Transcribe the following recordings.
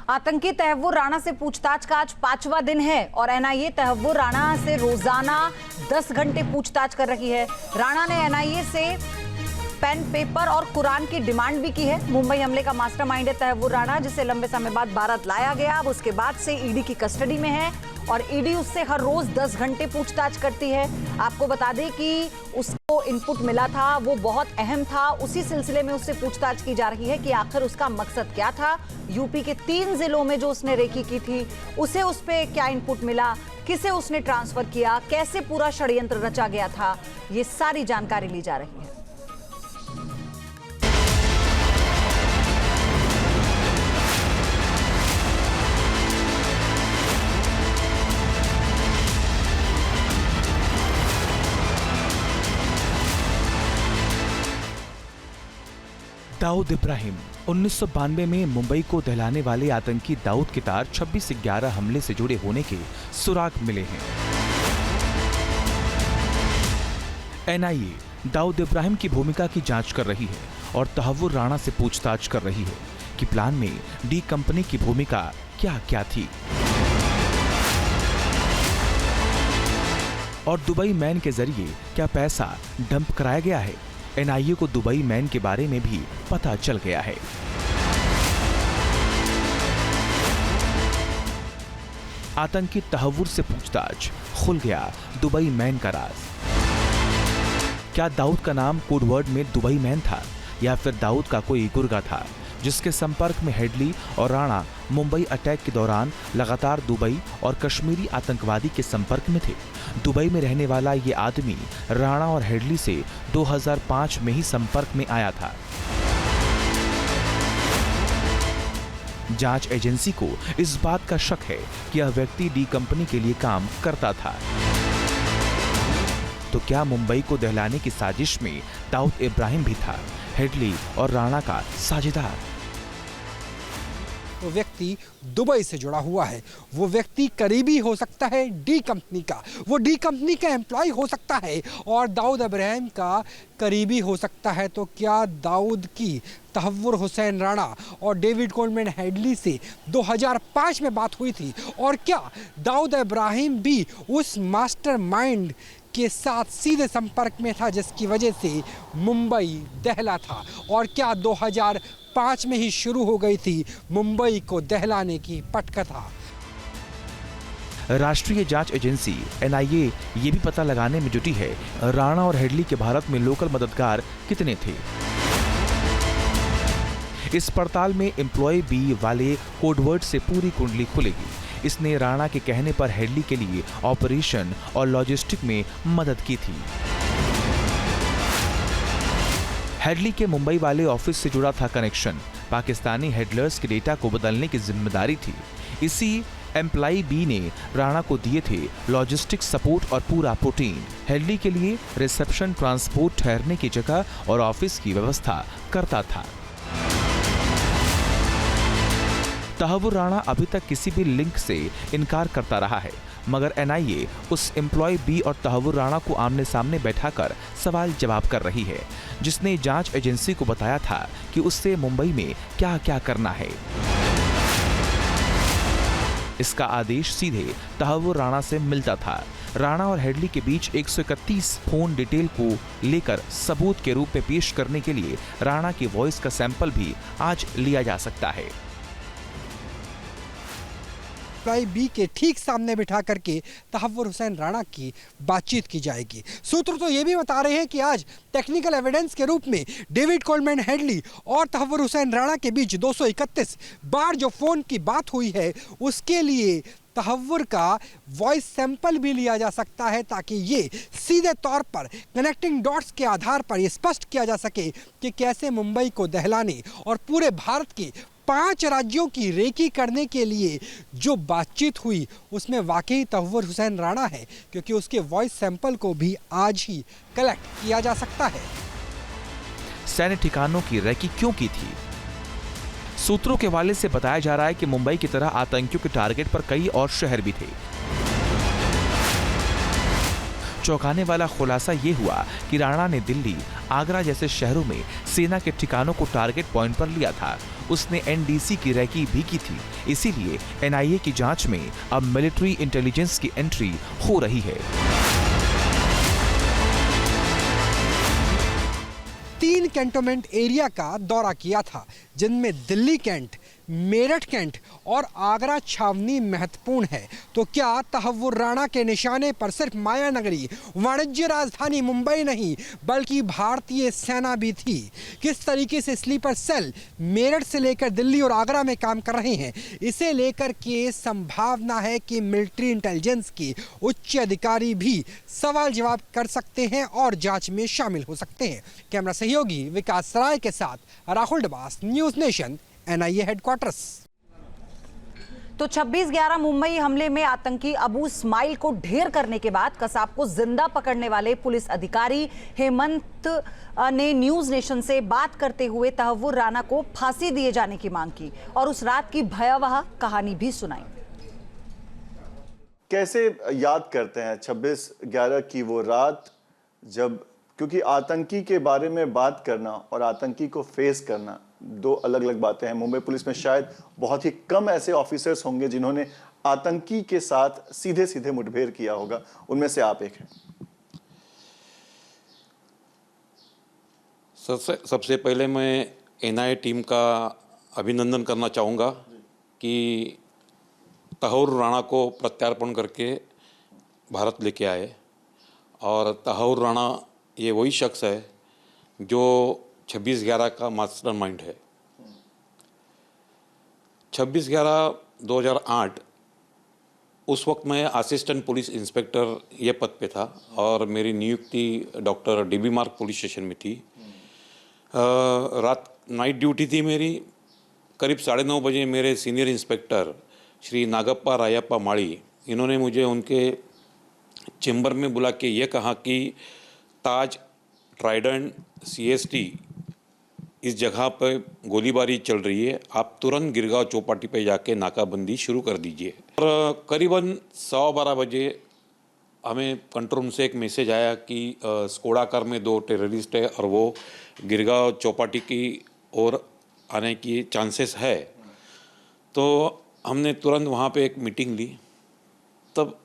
आतंकी तहव्वुर राणा से पूछताछ का आज 5वां दिन है और एनआईए तहव्वुर राणा से रोजाना 10 घंटे पूछताछ कर रही है। राणा ने एनआईए से पेन, पेपर और कुरान की डिमांड भी की है। मुंबई हमले का मास्टरमाइंड है तहव्वुर राणा, जिसे लंबे समय बाद भारत लाया गया। अब उसके बाद से ईडी की कस्टडी में है और ईडी उससे हर रोज 10 घंटे पूछताछ करती है। आपको बता दें कि उसको इनपुट मिला था, वो बहुत अहम था। उसी सिलसिले में उससे पूछताछ की जा रही है कि आखिर उसका मकसद क्या था। यूपी के 3 जिलों में जो उसने रेकी की थी, उसे उस पे क्या इनपुट मिला, किसे उसने ट्रांसफर किया, कैसे पूरा षड्यंत्र रचा गया था, ये सारी जानकारी ली जा रही है। दाऊद इब्राहिम 1992 में मुंबई को दहलाने वाले आतंकी दाऊद के तार 26/11 हमले से जुड़े होने के सुराग मिले हैं। एनआईए दाऊद इब्राहिम की भूमिका की जांच कर रही है और तहव्वुर राणा से पूछताछ कर रही है कि प्लान में डी कंपनी की भूमिका क्या थी और दुबई मैन के जरिए क्या पैसा डंप कराया गया है। एनआईए को दुबई मैन के बारे में भी पता चल गया है। आतंकी तहव्वुर से पूछताछ, खुल गया दुबई मैन का राज। क्या दाऊद का नाम कोडवर्ड में दुबई मैन था या फिर दाऊद का कोई गुर्गा था जिसके संपर्क में हेडली और राणा मुंबई अटैक के दौरान लगातार दुबई और कश्मीरी आतंकवादी के संपर्क में थे। दुबई में रहने वाला ये आदमी राणा और हेडली से 2005 में ही संपर्क में आया था। जांच एजेंसी को इस बात का शक है कि यह व्यक्ति डी कंपनी के लिए काम करता था। तो क्या मुंबई को दहलाने की साजिश में दाऊद इब्राहिम भी था, हेडली और राणा का साझेदार? वो व्यक्ति दुबई से जुड़ा हुआ है, वो व्यक्ति करीबी हो सकता है डी कंपनी का, वो डी कंपनी का एम्प्लॉय हो सकता है और दाऊद इब्राहिम का करीबी हो सकता है। तो क्या दाऊद की तहव्वुर हुसैन राणा और डेविड कोलमैन हेडली से 2005 में बात हुई थी और क्या दाऊद इब्राहिम भी उस मास्टरमाइंड के साथ सीधे संपर्क में था जिसकी वजह से मुंबई दहला था? और क्या 2005 में ही शुरू हो गई थी मुंबई को दहलाने की पटकथा? राष्ट्रीय जांच एजेंसी एनआईए ये भी पता लगाने में जुटी है राणा और हेडली के भारत में लोकल मददगार कितने थे। इस पड़ताल में एम्प्लॉय बी वाले कोडवर्ड से पूरी कुंडली खुलेगी। इसने राणा के कहने पर हेडली के लिए ऑपरेशन और लॉजिस्टिक में मदद की थी। हेडली के मुंबई वाले ऑफिस से जुड़ा था कनेक्शन। पाकिस्तानी हेडलर्स के डेटा को बदलने की जिम्मेदारी थी। इसी एम्प्लॉय बी ने राणा को दिए थे लॉजिस्टिक सपोर्ट और पूरा प्रोटीन। हेडली के लिए रिसेप्शन, ट्रांसपोर्ट, ठहरने की जगह और ऑफिस की व्यवस्था करता था। तहव्वुर राणा अभी तक किसी भी लिंक से इनकार करता रहा है, मगर एनआईए उस एम्प्लॉय बी और तहव्वुर राणा को आमने सामने बैठाकर सवाल जवाब कर रही है, जिसने जांच एजेंसी को बताया था कि उससे मुंबई में क्या करना है। इसका आदेश सीधे तहव्वुर राणा से मिलता था। राणा और हेडली के बीच 131 फोन डिटेल को लेकर सबूत के रूप में पेश करने के लिए राणा की वॉइस का सैंपल भी आज लिया जा सकता है। एम्प्लॉय बी के ठीक सामने बिठा करके तहव्वुर हुसैन राणा की बातचीत की जाएगी। सूत्र तो ये भी बता रहे हैं कि आज टेक्निकल एविडेंस के रूप में डेविड कोलमैन हेडली और तहव्वुर हुसैन राणा के बीच 231 बार जो फोन की बात हुई है, उसके लिए तहव्वुर का वॉइस सैंपल भी लिया जा सकता है, ताकि ये सीधे तौर पर कनेक्टिंग डॉट्स के आधार पर ये स्पष्ट किया जा सके कि कैसे मुंबई को दहलाने और पूरे भारत के 5 राज्यों की रेकी करने के लिए जो बातचीत हुई उसमें वाकई तहव्वुर हुसैन राणा है, क्योंकि उसके वॉइस सैंपल को भी आज ही कलेक्ट किया जा सकता है। सैन्य ठिकानों की रेकी क्यों की थी? सूत्रों के हवाले से बताया जा रहा है कि मुंबई की तरह आतंकियों के टारगेट पर कई और शहर भी थे। चौंकाने वाला खुलासा ये हुआ कि राणा ने दिल्ली, आगरा जैसे शहरों में सेना के ठिकानों को टारगेट पॉइंट पर लिया था। उसने एनडीसी की रैकी भी की थी। इसीलिए एनआईए की जांच में अब मिलिट्री इंटेलिजेंस की एंट्री हो रही है। 3 कैंटोनमेंट एरिया का दौरा किया था, जिनमें दिल्ली कैंट, मेरठ कैंट और आगरा छावनी महत्वपूर्ण है। तो क्या तहव्वुर राणा के निशाने पर सिर्फ माया नगरी वाणिज्य राजधानी मुंबई नहीं बल्कि भारतीय सेना भी थी? किस तरीके से स्लीपर सेल मेरठ से लेकर दिल्ली और आगरा में काम कर रहे हैं, इसे लेकर के संभावना है कि मिलिट्री इंटेलिजेंस के उच्च अधिकारी भी सवाल जवाब कर सकते हैं और जांच में शामिल हो सकते हैं। कैमरा सहयोगी विकास सराय के साथ Rahul Dabas, news nation, NIA headquarters. तो 26/11 मुंबई हमले में आतंकी अबू इस्माइल को ढेर करने के बाद कसाब को जिंदा पकड़ने वाले पुलिस अधिकारी हेमंत ने न्यूज़ नेशन से बात करते हुए तहव्वुर राणा को फांसी दिए जाने की मांग की और उस रात की भयावह कहानी भी सुनाई। कैसे याद करते हैं 26/11 की वो रात, जब, क्योंकि आतंकी के बारे में बात करना और आतंकी को फेस करना दो अलग अलग बातें हैं। मुंबई पुलिस में शायद बहुत ही कम ऐसे ऑफिसर्स होंगे जिन्होंने आतंकी के साथ सीधे सीधे मुठभेड़ किया होगा, उनमें से आप एक हैं। सबसे पहले मैं एनआईए टीम का अभिनंदन करना चाहूँगा कि तहव्वुर राणा को प्रत्यार्पण करके भारत लेके आए। और तहव्वुर राणा ये वही शख्स है जो 26/11 का मास्टरमाइंड है। 26/11/2008 उस वक्त मैं असिस्टेंट पुलिस इंस्पेक्टर ये पद पे था और मेरी नियुक्ति डॉक्टर डीबी मार्ग पुलिस स्टेशन में थी। रात नाइट ड्यूटी थी मेरी। करीब 9:30 बजे मेरे सीनियर इंस्पेक्टर श्री नागप्पा रायप्पा माड़ी, इन्होंने मुझे उनके चेंबर में बुला के ये कहा कि ताज, ट्राइडेंट, सीएसटी इस जगह पर गोलीबारी चल रही है, आप तुरंत गिरगांव चौपाटी पे जाके नाकाबंदी शुरू कर दीजिए। और करीबन 12:15 बजे हमें कंट्रोल रूम से एक मैसेज आया कि स्कोडा कार में 2 टेररिस्ट है और वो गिरगांव चौपाटी की ओर आने की चांसेस है। तो हमने तुरंत वहाँ पे एक मीटिंग ली। तब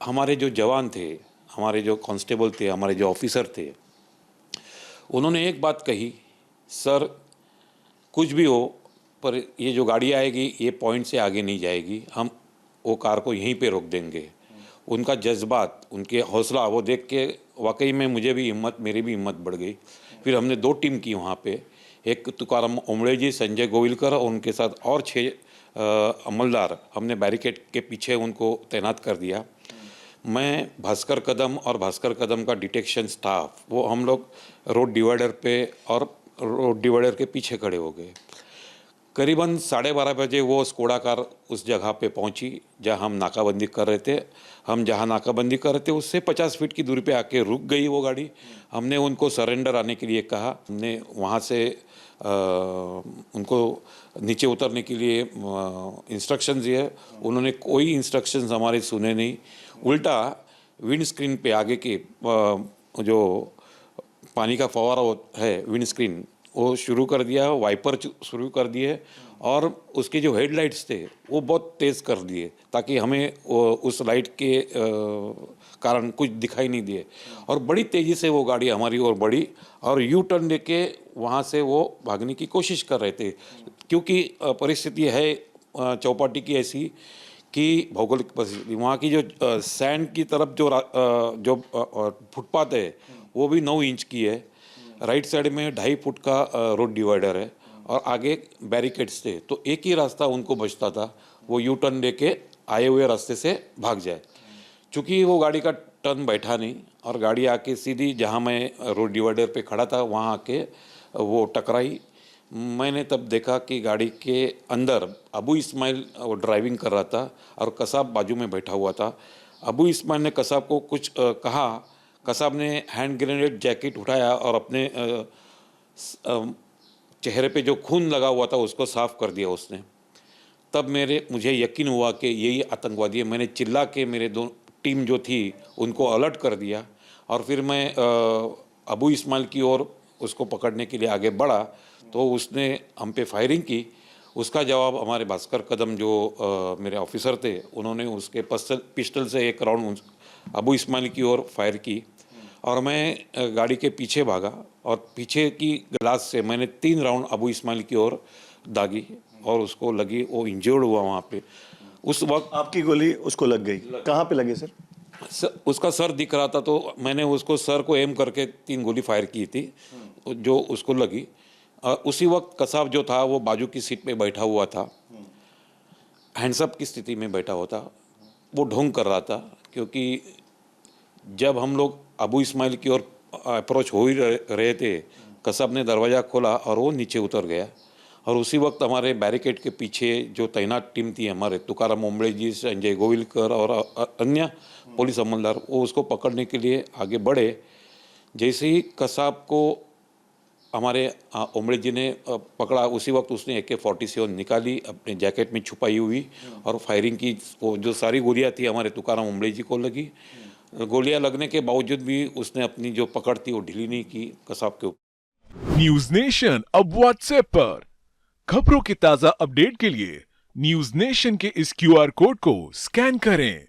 हमारे जो जवान थे, हमारे जो कांस्टेबल थे, हमारे जो ऑफिसर थे, उन्होंने एक बात कही, सर कुछ भी हो पर ये जो गाड़ी आएगी ये पॉइंट से आगे नहीं जाएगी, हम वो कार को यहीं पे रोक देंगे। उनका जज्बात, उनके हौसला वो देख के वाकई में मुझे भी हिम्मत, मेरी भी हिम्मत बढ़ गई। फिर हमने 2 टीम की वहाँ पे, एक तुकाराम ओमड़े जी, संजय गोविलकर और उनके साथ और 6 अमलदार हमने बैरिकेड के पीछे उनको तैनात कर दिया। मैं, भास्कर कदम और भास्कर कदम का डिटेक्शन स्टाफ, वो हम लोग रोड डिवाइडर पे और रोड डिवाइडर के पीछे खड़े हो गए। करीबन 12:30 बजे वो स्कोडा कार उस जगह पे पहुंची जहां हम नाकाबंदी कर रहे थे। हम जहां नाकाबंदी कर रहे थे उससे 50 फीट की दूरी पे आके रुक गई वो गाड़ी। हमने उनको सरेंडर आने के लिए कहा। हमने वहां से उनको नीचे उतरने के लिए इंस्ट्रक्शंस दिए। उन्होंने कोई इंस्ट्रक्शंस हमारे सुने नहीं, उल्टा विंड स्क्रीन पे आगे के जो पानी का फवारा है विंड स्क्रीन, वो शुरू कर दिया, वाइपर शुरू कर दिए और उसके जो हेडलाइट्स थे वो बहुत तेज़ कर दिए ताकि हमें उस लाइट के कारण कुछ दिखाई नहीं दिए। और बड़ी तेज़ी से वो गाड़ी हमारी ओर बढ़ी और यू टर्न लेके वहाँ से वो भागने की कोशिश कर रहे थे, क्योंकि परिस्थिति है चौपाटी की ऐसी कि भौगोलिक परिस्थिति वहाँ की जो सैंड की तरफ जो फुटपाथ है वो भी 9 इंच की है। राइट साइड में 2.5 फुट का रोड डिवाइडर है और आगे बैरिकेड्स थे। तो एक ही रास्ता उनको बचता था, वो यू टर्न लेके आए हुए रास्ते से भाग जाए। चूँकि वो गाड़ी का टर्न बैठा नहीं और गाड़ी आके सीधी जहाँ मैं रोड डिवाइडर पे खड़ा था वहाँ आके वो टकराई। मैंने तब देखा कि गाड़ी के अंदर अबू इस्माइल वो ड्राइविंग कर रहा था और कसाब बाजू में बैठा हुआ था। अबू इस्माइल ने कसाब को कुछ कहा। कसाब ने हैंड ग्रेनेड जैकेट उठाया और अपने चेहरे पे जो खून लगा हुआ था उसको साफ कर दिया उसने। तब मुझे यकीन हुआ कि यही आतंकवादी है। मैंने चिल्ला के मेरे 2 टीम जो थी उनको अलर्ट कर दिया और फिर मैं अबू इस्माइल की ओर उसको पकड़ने के लिए आगे बढ़ा तो उसने हम पे फायरिंग की। उसका जवाब हमारे भास्कर कदम जो मेरे ऑफिसर थे, उन्होंने उसके पिस्टल से एक राउंड अबू इस्माइल की ओर फायर की और मैं गाड़ी के पीछे भागा और पीछे की ग्लास से मैंने 3 राउंड अबू इस्माइल की ओर दागी और उसको लगी, वो इंजर्ड हुआ वहाँ पे। उस वक्त आपकी गोली उसको लग गई, कहाँ पे लगी सर? उसका सर दिख रहा था तो मैंने उसको सर को एम करके 3 गोली फायर की थी जो उसको लगी। उसी वक्त कसाब जो था वो बाजू की सीट पे बैठा हुआ था, हैंड्सअप की स्थिति में बैठा हुआ था, वो ढोंग कर रहा था क्योंकि जब हम लोग अबू इस्माइल की ओर अप्रोच हो ही रहे थे, कसाब ने दरवाज़ा खोला और वो नीचे उतर गया। और उसी वक्त हमारे बैरिकेड के पीछे जो तैनात टीम थी हमारे, तुकाराम ओंबळे जी, संजय गोविलकर और अन्य पुलिस अमलदार, वो उसको पकड़ने के लिए आगे बढ़े। जैसे ही कसाब को हमारे ओंबळे जी ने पकड़ा, उसी वक्त उसने AK-47 निकाली, अपने जैकेट में छुपाई हुई और फायरिंग की। वो जो सारी गोलियां थी हमारे तुकाराम ओंबळे जी को लगी। गोलियां लगने के बावजूद भी उसने अपनी जो पकड़ थी वो ढीली नहीं की कसाब के ऊपर। न्यूज नेशन अब व्हाट्सएप पर खबरों के ताजा अपडेट के लिए न्यूज नेशन के इस QR कोड को स्कैन करें।